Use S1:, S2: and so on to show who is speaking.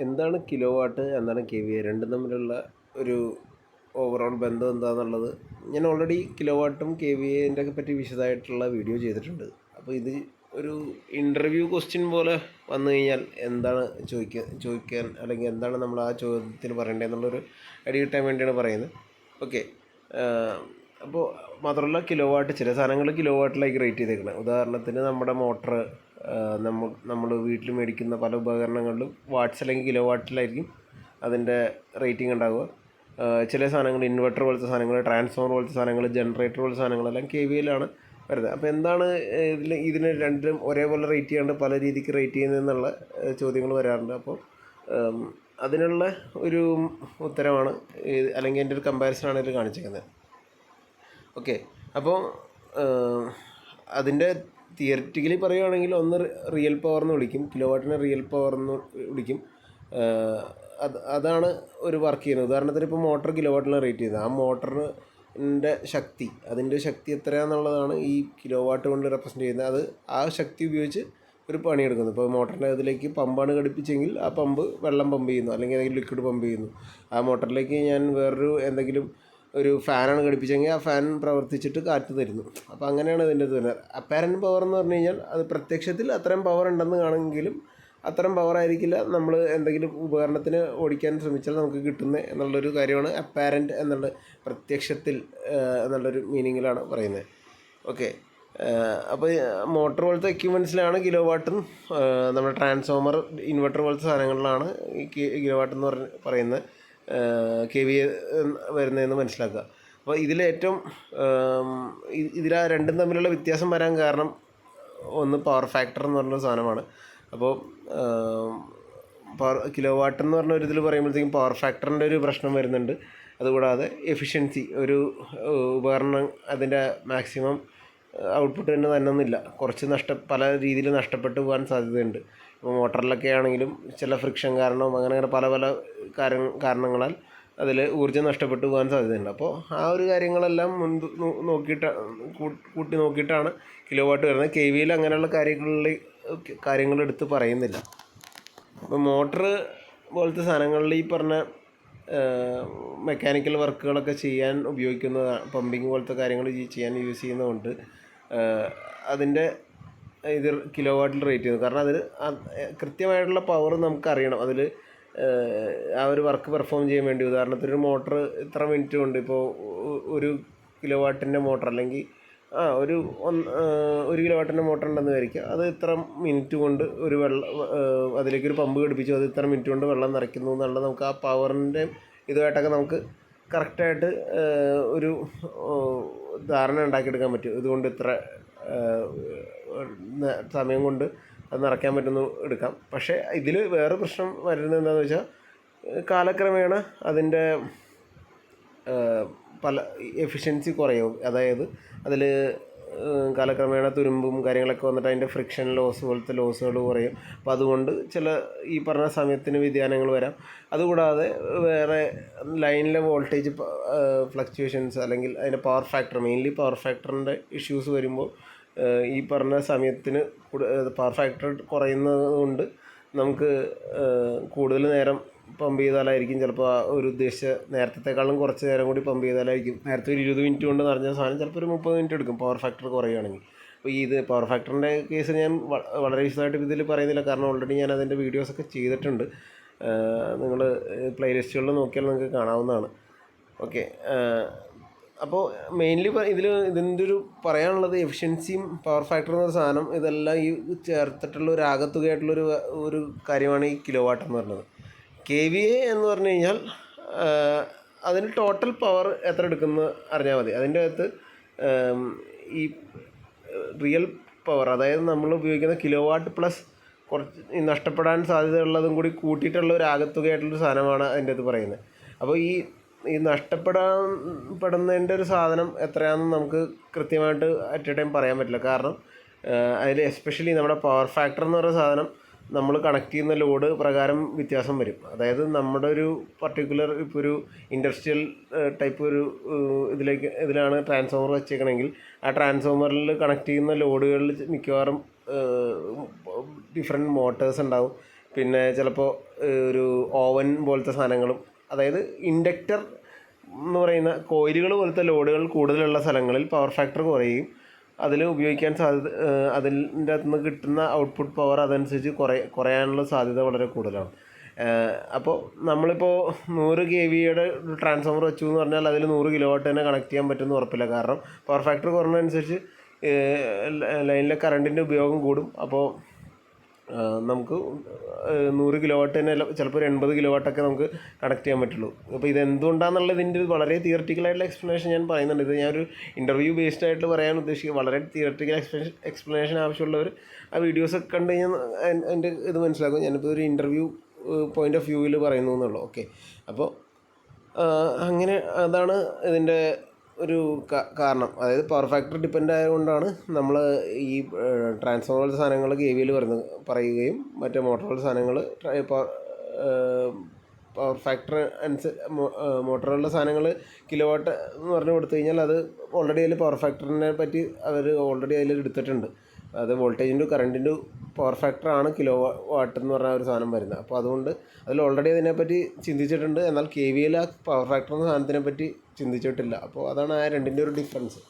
S1: എന്താണ് kilo watt, എന്താണ് KVA, രണ്ടും തമ്മിലുള്ള ഒരു ഓവറോൾ ബന്ധം എന്താണെന്നുള്ളത് ഞാൻ ഓൾറെഡി കിലോ വാട്ടും KVAൻ്റെ ഒക്കെ പറ്റി വിശദമായിട്ടുള്ള വീഡിയോ ചെയ്തിട്ടുണ്ട്. അപ്പോൾ ഇത് ഒരു ഇൻ്റർവ്യൂ ക്വസ്റ്റ്യൻ പോലെ വന്നു കഴിഞ്ഞാൽ എന്താണ് ചോദിക്കാൻ അല്ലെങ്കിൽ എന്താണ് നമ്മൾ ആ ചോദ്യത്തിന് പറയേണ്ടത് എന്നുള്ളൊരു ഐഡിയ കിട്ടാൻ വേണ്ടിയാണ് പറയുന്നത്. ഓക്കെ. അപ്പോൾ മാത്രമല്ല, കിലോ വാട്ട് ചില സാധനങ്ങൾ കിലോ വാട്ടിലേക്ക് റേറ്റ് ചെയ്തേക്കുന്നത്. ഉദാഹരണത്തിന് നമ്മുടെ മോട്ടർ, നമ്മൾ വീട്ടിൽ മേടിക്കുന്ന പല ഉപകരണങ്ങളിലും വാട്ട്സ് അല്ലെങ്കിൽ കിലോ വാട്ടിലായിരിക്കും അതിൻ്റെ റേറ്റിംഗ് ഉണ്ടാവുക. ചില സാധനങ്ങൾ ഇൻവെർട്ടർ പോലത്തെ സാധനങ്ങൾ, ട്രാൻസ്ഫോമർ പോലത്തെ സാധനങ്ങൾ, ജനറേറ്റർ പോലത്തെ സാധനങ്ങളെല്ലാം KVAയിലാണ് വരുന്നത്. അപ്പോൾ എന്താണ് ഇതിന് രണ്ടിലും ഒരേപോലെ റേറ്റ് ചെയ്യാണ്ട് പല രീതിക്ക് റേറ്റ് ചെയ്യുന്നതെന്നുള്ള ചോദ്യങ്ങൾ വരാറുണ്ട്. അപ്പോൾ അതിനുള്ള ഒരു ഉത്തരമാണ് അല്ലെങ്കിൽ എൻ്റെ ഒരു കമ്പാരിസനാണ് ഇതിൽ കാണിച്ചിരിക്കുന്നത്. ഓക്കെ. അപ്പോൾ അതിൻ്റെ തിയറിറ്റിക്കലി പറയുകയാണെങ്കിൽ ഒന്ന് റിയൽ പവർ എന്ന് വിളിക്കും, കിലോ വാട്ടിനെ റിയൽ പവർ എന്ന് വിളിക്കും. അതാണ് ഒരു വർക്ക് ചെയ്യുന്നത്. ഉദാഹരണത്തിന് ഇപ്പോൾ മോട്ടർ കിലോ വാട്ടിലാണ് റേറ്റ് ചെയ്യുന്നത്. ആ മോട്ടറിൻ്റെ ശക്തി, അതിൻ്റെ ശക്തി എത്രയാണെന്നുള്ളതാണ് ഈ കിലോ വാട്ട് കൊണ്ട് റെപ്രസെൻറ്റ് ചെയ്യുന്നത്. അത് ആ ശക്തി ഉപയോഗിച്ച് ഒരു പണിയെടുക്കുന്നു. ഇപ്പോൾ മോട്ടറിൻ്റെ അതിലേക്ക് പമ്പാണ് ഘടിപ്പിച്ചെങ്കിൽ ആ പമ്പ് വെള്ളം പമ്പ് ചെയ്യുന്നു, അല്ലെങ്കിൽ ഏതെങ്കിലും ലിക്വിഡ് പമ്പ് ചെയ്യുന്നു. ആ മോട്ടറിലേക്ക് ഞാൻ വേറൊരു എന്തെങ്കിലും ഒരു ഫാനാണ് ഘടിപ്പിച്ചെങ്കിൽ ആ ഫാൻ പ്രവർത്തിച്ചിട്ട് കാറ്റ് തരുന്നു. അപ്പോൾ അങ്ങനെയാണ് ഇതിൻ്റെ വരുന്നത്. അപ്പാരൻറ്റ് പവർ എന്ന് പറഞ്ഞു കഴിഞ്ഞാൽ അത് പ്രത്യക്ഷത്തിൽ അത്രയും പവർ ഉണ്ടെന്ന് കാണെങ്കിലും അത്രയും പവർ ആയിരിക്കില്ല നമ്മൾ എന്തെങ്കിലും ഉപകരണത്തിന് ഓടിക്കാൻ ശ്രമിച്ചാൽ നമുക്ക് കിട്ടുന്നത് എന്നുള്ളൊരു കാര്യമാണ് അപ്പാരൻറ്റ് എന്നുള്ള പ്രത്യക്ഷത്തിൽ എന്നുള്ളൊരു മീനിങ്ങിലാണ് പറയുന്നത്. ഓക്കെ. അപ്പോൾ മോട്ടർ പോലത്തെ എക്യുപ്മെൻറ്റ്സിലാണ് കിലോ വാട്ടും, നമ്മുടെ ട്രാൻസ്ഫോമർ, ഇൻവെർട്ടർ പോലത്തെ സാധനങ്ങളിലാണ് ഈ കിലോ വാട്ടെന്ന് പറയുന്നത് KVA വരുന്നതെന്ന് മനസ്സിലാക്കുക. അപ്പോൾ ഇതിലേറ്റവും രണ്ടും തമ്മിലുള്ള വ്യത്യാസം വരാൻ കാരണം ഒന്ന് പവർ ഫാക്ടർ എന്ന് പറഞ്ഞൊരു സാധനമാണ്. അപ്പോൾ കിലോ വാട്ട് എന്ന് പറഞ്ഞ ഒരു ഇതിൽ പറയുമ്പോഴത്തേക്കും പവർ ഫാക്ടറിൻ്റെ ഒരു പ്രശ്നം വരുന്നുണ്ട്. അതുകൂടാതെ എഫിഷ്യൻസി, ഒരു ഉപകരണം അതിൻ്റെ മാക്സിമം ഔട്ട്പുട്ട് തന്നെ തന്നെയൊന്നുമില്ല, കുറച്ച് പല രീതിയിൽ നഷ്ടപ്പെട്ടു പോകാൻ സാധ്യതയുണ്ട്. ഇപ്പോൾ മോട്ടറിലൊക്കെ ആണെങ്കിലും ചില ഫ്രിക്ഷൻ കാരണവും അങ്ങനെ പല പല കാരണങ്ങളാൽ അതിൽ ഊർജ്ജം നഷ്ടപ്പെട്ടു പോകാൻ സാധ്യതയുണ്ട്. അപ്പോൾ ആ ഒരു കാര്യങ്ങളെല്ലാം മുൻപ് കൂട്ടി നോക്കിയിട്ടാണ് കിലോ വാട്ട് വരുന്നത്. KVAയിൽ അങ്ങനെയുള്ള കാര്യങ്ങൾ എടുത്ത് പറയുന്നില്ല. അപ്പോൾ മോട്ടർ പോലത്തെ സാധനങ്ങളിൽ ഈ പറഞ്ഞ മെക്കാനിക്കൽ വർക്കുകളൊക്കെ ചെയ്യാൻ ഉപയോഗിക്കുന്ന, പമ്പിങ് പോലത്തെ കാര്യങ്ങൾ ചെയ്യാൻ യൂസ് ചെയ്യുന്നതുകൊണ്ട് അതിൻ്റെ ഇത് കിലോ വാട്ടിൽ റേറ്റ് ചെയ്യുന്നത്. കാരണം അതിൽ കൃത്യമായിട്ടുള്ള പവർ നമുക്കറിയണം. അതിൽ ആ ഒരു വർക്ക് പെർഫോം ചെയ്യാൻ വേണ്ടി, ഉദാഹരണത്തിന് ഒരു മോട്ടർ ഇത്ര മിനിറ്റ് കൊണ്ട്, ഇപ്പോൾ ഒരു കിലോ വാട്ടിൻ്റെ മോട്ടർ അല്ലെങ്കിൽ ഒരു കിലോ വാട്ടിൻ്റെ മോട്ടർ ഉണ്ടെന്ന് വിചാരിക്കുക, അത് ഇത്ര മിനിറ്റ് കൊണ്ട് ഒരു അതിലേക്കൊരു പമ്പ് ഘടിപ്പിച്ചു, അത് ഇത്ര മിനിറ്റ് കൊണ്ട് വെള്ളം നിറയ്ക്കുന്നു എന്നുള്ളത് നമുക്ക് ആ പവറിൻ്റെ ഇതുമായിട്ടൊക്കെ നമുക്ക് കറക്റ്റായിട്ട് ഒരു ധാരണ ഉണ്ടാക്കിയെടുക്കാൻ പറ്റും. ഇതുകൊണ്ട് ഇത്ര സമയം കൊണ്ട് അത് നിറയ്ക്കാൻ പറ്റുന്നു എടുക്കാം. പക്ഷേ ഇതിൽ വേറെ പ്രശ്നം വരുന്നത് എന്താണെന്ന് വെച്ചാൽ കാലക്രമേണ അതിൻ്റെ പല എഫിഷ്യൻസി കുറയും. അതായത് അതിൽ കാലക്രമേണ തുരുമ്പും കാര്യങ്ങളൊക്കെ വന്നിട്ട് അതിൻ്റെ ഫ്രിക്ഷൻ ലോസ് പോലത്തെ ലോസുകൾ കുറയും. അപ്പോൾ അതുകൊണ്ട് ചില ഈ പറഞ്ഞ സമയത്തിന് വ്യതിയാനങ്ങൾ വരാം. അതുകൂടാതെ വേറെ ലൈനിലെ വോൾട്ടേജ് ഫ്ലക്ച്വേഷൻസ് അല്ലെങ്കിൽ അതിൻ്റെ പവർ ഫാക്ടർ, മെയിൻലി പവർ ഫാക്ടറിൻ്റെ ഇഷ്യൂസ് വരുമ്പോൾ ഈ പറഞ്ഞ സമയത്തിന് പവർ ഫാക്ടർ കുറയുന്നത് കൊണ്ട് നമുക്ക് കൂടുതൽ നേരം പമ്പ് ചെയ്താലായിരിക്കും ചിലപ്പോൾ ഒരു ഉദ്ദേശിച്ച നേരത്തേക്കാളും കുറച്ച് നേരം കൂടി പമ്പ് ചെയ്താലായിരിക്കും. നേരത്തെ ഒരു 20 മിനിറ്റ് കൊണ്ട് നിറഞ്ഞ സാധനം ചിലപ്പോൾ ഒരു 30 മിനിറ്റ് എടുക്കും പവർ ഫാക്ടർ കുറയുകയാണെങ്കിൽ. അപ്പോൾ ഇത് പവർ ഫാക്ടറിൻ്റെ കേസ് ഞാൻ വളരെ വിശദമായിട്ട് ഇതിൽ പറയുന്നില്ല, കാരണം ഓൾറെഡി ഞാൻ അതിൻ്റെ വീഡിയോസൊക്കെ ചെയ്തിട്ടുണ്ട്. നിങ്ങൾ പ്ലേലിസ്റ്റുകളിൽ നോക്കിയാൽ നിങ്ങൾക്ക് കാണാവുന്നതാണ്. ഓക്കെ. അപ്പോൾ മെയിൻലി ഇതിൻ്റെ ഒരു പറയാനുള്ളത് എഫിഷ്യൻസിയും പവർ ഫാക്ടർ എന്നൊരു സാധനം, ഇതെല്ലാം ഈ ചേർത്തിട്ടുള്ള ഒരു ആകത്തുകയായിട്ടുള്ളൊരു ഒരു കാര്യമാണ് ഈ കിലോ വാട്ട് എന്ന് പറയുന്നത്. KVA എന്ന് പറഞ്ഞു കഴിഞ്ഞാൽ അതിന് ടോട്ടൽ പവർ എത്ര എടുക്കുന്നത് അറിഞ്ഞാൽ മതി. അതിൻ്റെ അകത്ത് ഈ റിയൽ പവർ, അതായത് നമ്മൾ ഉപയോഗിക്കുന്ന കിലോ വാട്ട് പ്ലസ് കുറച്ച് നഷ്ടപ്പെടാൻ സാധ്യതയുള്ളതും കൂടി കൂട്ടിയിട്ടുള്ള ഒരു ആകത്തുകയായിട്ടുള്ളൊരു സാധനമാണ് അതിൻ്റെ അകത്ത് പറയുന്നത്. അപ്പോൾ ഈ നഷ്ടപ്പെടുന്നതിൻ്റെ ഒരു സാധനം എത്രയാണെന്ന് നമുക്ക് കൃത്യമായിട്ട് അറ്റ് എ ടൈം പറയാൻ പറ്റില്ല. കാരണം അതിൽ എസ്പെഷ്യലി നമ്മുടെ പവർ ഫാക്ടർ എന്ന് പറയുന്ന സാധനം നമ്മൾ കണക്ട് ചെയ്യുന്ന ലോഡ് പ്രകാരം വ്യത്യാസം വരും. അതായത് നമ്മുടെ ഒരു പർട്ടിക്കുലർ ഇപ്പോൾ ഒരു ഇൻഡസ്ട്രിയൽ ടൈപ്പ് ഒരു ഇതിലാണ് ട്രാൻസ്ഫോമർ വെച്ചേക്കണമെങ്കിൽ ആ ട്രാൻസ്ഫോമറിൽ കണക്ട് ചെയ്യുന്ന ലോഡുകളിൽ മിക്കവാറും ഡിഫറെൻറ്റ് മോട്ടേഴ്സ് ഉണ്ടാവും, പിന്നെ ചിലപ്പോൾ ഒരു ഓവൻ പോലത്തെ സാധനങ്ങളും, അതായത് ഇൻഡക്ടർ എന്ന് പറയുന്ന കോയിലുകൾ പോലത്തെ ലോഡുകൾ കൂടുതലുള്ള സ്ഥലങ്ങളിൽ പവർ ഫാക്ടർ കുറയുകയും അതിൽ ഉപയോഗിക്കാൻ അതിൻ്റെ അകത്ത് നിന്ന് കിട്ടുന്ന ഔട്ട്പുട്ട് പവർ അതനുസരിച്ച് കുറയാനുള്ള സാധ്യത വളരെ കൂടുതലാണ്. അപ്പോൾ നമ്മളിപ്പോൾ 100 kVയുടെ ട്രാൻസ്ഫോമർ വെച്ചു എന്ന് പറഞ്ഞാൽ അതിൽ 100 kW തന്നെ കണക്ട് ചെയ്യാൻ പറ്റുമെന്ന് ഉറപ്പില്ല. കാരണം പവർ ഫാക്ടർ കുറഞ്ഞതനുസരിച്ച് ലൈനിലെ കറണ്ടിൻ്റെ ഉപയോഗം കൂടും. അപ്പോൾ നമുക്ക് 100 kW തന്നെ ചിലപ്പോൾ ഒരു 80 kW ഒക്കെ നമുക്ക് കണക്ട് ചെയ്യാൻ പറ്റുള്ളൂ. അപ്പോൾ ഇതെന്തുകൊണ്ടാണെന്നുള്ളതിൻ്റെ വളരെ തിയററ്റിക്കലായിട്ടുള്ള എക്സ്പ്ലനേഷൻ ഞാൻ പറയുന്നുണ്ട്. ഇത് ഞാനൊരു ഇൻ്റർവ്യൂ ബേസ്ഡ് ആയിട്ട് പറയാൻ ഉദ്ദേശിക്കുക. വളരെ തിയററ്റിക്കൽ എക്സ്പ്ലനേഷൻ ആവശ്യമുള്ളവർ ആ വീഡിയോസൊക്കെ കണ്ടു കഴിഞ്ഞാൽ എൻ്റെ ഇത് മനസ്സിലാക്കും. ഞാനിപ്പോൾ ഒരു ഇൻ്റർവ്യൂ പോയിൻ്റ് ഓഫ് വ്യൂവിൽ പറയുന്നു എന്നുള്ളൂ. ഓക്കെ, അപ്പോൾ അങ്ങനെ അതാണ് ഇതിൻ്റെ ഒരു കാരണം. അതായത് പവർ ഫാക്ടർ ഡിപ്പെൻഡ് ആയതുകൊണ്ടാണ് നമ്മൾ ഈ ട്രാൻസ്ഫോമർ സാധനങ്ങൾ KVL പറയുകയും മറ്റേ മോട്ടോറുകൾ സാധനങ്ങൾ പവർ ഫാക്ടർ മോട്ടറുകളുടെ സാധനങ്ങൾ കിലോവാട്ട് എന്ന് പറഞ്ഞു കൊടുത്തു കഴിഞ്ഞാൽ അത് ഓൾറെഡി അതിൽ പവർ ഫാക്ടറിനെ പറ്റി അവർ ഓൾറെഡി അതിൽ എടുത്തിട്ടുണ്ട്. അത് വോൾട്ടേജിൻ്റെ കറണ്ടിൻ്റെ പവർ ഫാക്ടറാണ് കിലോവാട്ട് എന്ന് പറഞ്ഞ ഒരു സാധനം വരുന്നത്. അപ്പോൾ അതുകൊണ്ട് അതിൽ ഓൾറെഡി അതിനെപ്പറ്റി ചിന്തിച്ചിട്ടുണ്ട്. എന്നാൽ KVL ആ പവർ ഫാക്ടർ എന്ന സാധനത്തിനെ പറ്റി ചിന്തിച്ചിട്ടില്ല. അപ്പോൾ അതാണ് ആ രണ്ടിൻ്റെ ഒരു ഡിഫറൻസ്.